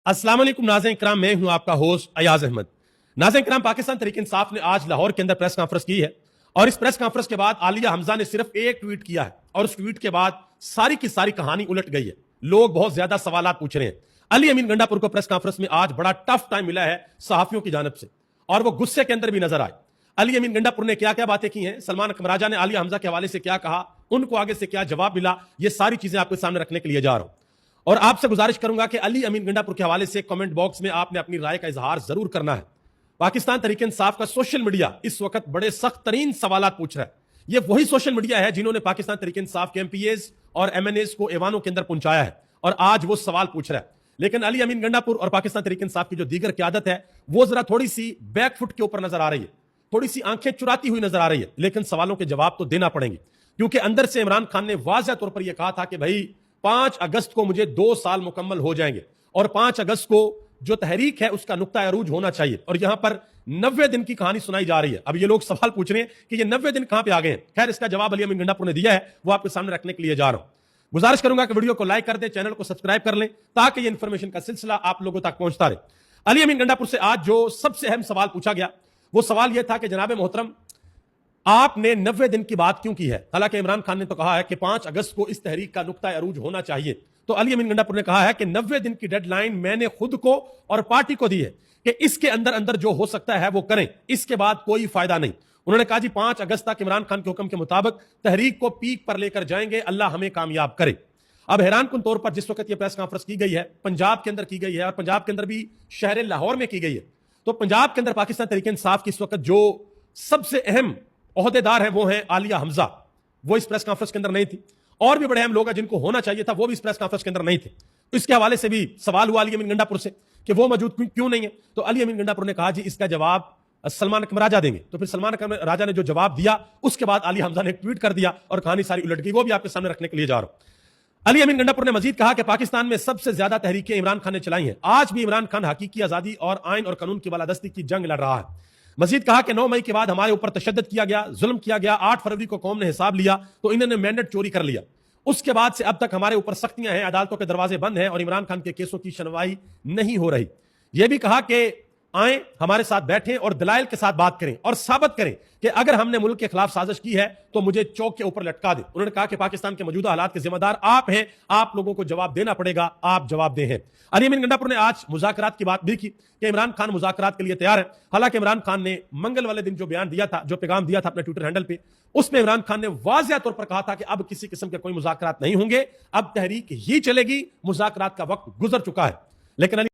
अस्सलाम वालेकुम नाज़रीन इकराम, मैं हूं आपका होस्ट अयाज अहमद। नाज़रीन इकराम, पाकिस्तान तहरीक इंसाफ ने आज लाहौर के अंदर प्रेस कॉन्फ्रेंस की है और इस प्रेस कॉन्फ्रेंस के बाद आलिया हमजा ने सिर्फ एक ट्वीट किया है और उस ट्वीट के बाद सारी की सारी कहानी उलट गई है। लोग बहुत ज्यादा सवाल पूछ रहे हैं। अली अमीन गंडापुर को प्रेस कॉन्फ्रेंस में आज बड़ा टफ टाइम मिला है सहाफियों की जानब से और वो गुस्से के अंदर भी नजर आए। अली अमीन गंडापुर ने क्या क्या बातें की हैं, सलमान कमराजा ने आलिया हमजा के हवाले से क्या कहा, उनको आगे से क्या जवाब मिला, ये सारी चीजें आपके सामने रखने के लिए जा रहा हूं। और आपसे गुजारिश करूंगा कि अली अमीन गंडापुर के हवाले से कमेंट बॉक्स में आपने अपनी राय का इजहार जरूर करना है। पाकिस्तान तहरीक इंसाफ का सोशल मीडिया इस वक्त बड़े सख्त तरीन सवाल पूछ रहा है। ये वही सोशल मीडिया है जिन्होंने पाकिस्तान तहरीक इंसाफ के एमपीएस और एमएनएस को ऐवानों के अंदर पहुंचाया है और आज वो सवाल पूछ रहा है। लेकिन अली अमीन गंडापुर और पाकिस्तान तहरीक इंसाफ की जो दीगर क्यादत है वो जरा थोड़ी सी बैकफुट के ऊपर नजर आ रही है, थोड़ी सी आंखें चुराती हुई नजर आ रही है। लेकिन सवालों के जवाब तो देना पड़ेंगे क्योंकि अंदर से इमरान खान ने वाज़ेह तौर पर यह कहा था कि भाई 5 अगस्त को मुझे 2 साल मुकम्मल हो जाएंगे और 5 अगस्त को जो तहरीक है उसका नुक्ता अरूज होना चाहिए। और यहां पर 90 दिन की कहानी सुनाई जा रही है। अब ये लोग सवाल पूछ रहे हैं कि ये 90 दिन कहां पे आ गए हैं। खैर, इसका जवाब अली अमीन गंडापुर ने दिया है, वो आपके सामने रखने के लिए जा रहा हूं। गुजारिश करूंगा कि वीडियो को लाइक कर दें, चैनल को सब्सक्राइब कर लें ताकि ये इंफॉर्मेशन का सिलसिला आप लोगों तक पहुंचता रहे। अली अमीन गंडापुर से आज जो सबसे अहम सवाल पूछा गया वो सवाल यह था कि जनाब मोहतरम, आपने 90 दिन की बात क्यों की है? हालांकि इमरान खान ने तो कहा है कि 5 अगस्त को इस तहरीक का नुक्ता अरूज होना चाहिए। तो अली अमीन गंडापुर ने कहा है कि 90 दिन की डेडलाइन मैंने खुद को और पार्टी को दी है कि इसके अंदर अंदर जो हो सकता है वो करें, इसके बाद कोई फायदा नहीं। उन्होंने कहा जी 5 अगस्त तक इमरान खान के हुक्म के मुताबिक तहरीक को पीक पर लेकर जाएंगे, अल्लाह हमें कामयाब करे। अब हैरान कुन तौर पर जिस वक्त यह प्रेस कॉन्फ्रेंस की गई है पंजाब के अंदर की गई है और पंजाब के अंदर भी शहर लाहौर में की गई है। तो पंजाब के अंदर पाकिस्तान तहरीक इंसाफ की इस वक्त जो सबसे अहम ओहदेदार है वो है आलिया हमजा। वो इस प्रेस कॉन्फ्रेंस के अंदर नहीं थी और भी बड़े अहम लोग हैं जिनको होना चाहिए था, वो भी इस प्रेस कॉन्फ्रेंस के अंदर नहीं थे। तो इसके हवाले से भी सवाल हुआ अली अमीन गंडापुर से कि वो मौजूद क्यों नहीं है। तो अली अमीन गंडापुर ने कहा जी इसका जवाब सलमान कमराजा देंगे। तो फिर सलमान कमराजा ने जो जवाब दिया उसके बाद आलिया हमजा ने ट्वीट कर दिया और कहानी सारी उलट गई। वो भी आपके सामने रखने के लिए जा रहा हूं। अली अमीन गंडापुर ने मजीद कहा कि पाकिस्तान में सबसे ज्यादा तहरीकें इमरान खान ने चलाई हैं। आज भी इमरान खान हकीकी आजादी और आइन और कानून की बालादस्ती की जंग लड़ रहा है। मजीद कहा कि 9 मई के बाद हमारे ऊपर तशद्दुद किया गया, जुल्म किया गया। 8 फरवरी को कौम ने हिसाब लिया तो इन्होंने मैंडेट चोरी कर लिया। उसके बाद से अब तक हमारे ऊपर सख्तियां हैं, अदालतों के दरवाजे बंद हैं और इमरान खान के केसों की सुनवाई नहीं हो रही। यह भी कहा कि आए हमारे साथ बैठें और दलाइल के साथ बात करें और साबित करें कि अगर हमने मुल्क के खिलाफ साजिश की है तो मुझे चौक के ऊपर लटका दें। उन्होंने कहा कि पाकिस्तान के मौजूदा हालात के जिम्मेदार आप हैं, आप लोगों को जवाब देना पड़ेगा, आप जवाब दें। अली अमीन गंडापुर ने आज मुज़ाकरात की बात भी की कि इमरान खान मुज़ाकरात के लिए तैयार है। हालांकि इमरान खान ने मंगल वाले दिन जो बयान दिया था, जो पैगाम दिया था अपने ट्विटर हैंडल पे, उसमें इमरान खान ने वाज़ेह तौर पर कहा था कि अब किसी किस्म के कोई मुज़ाकरात नहीं होंगे, अब तहरीक ही चलेगी, मुज़ाकरात का वक्त गुजर चुका है। लेकिन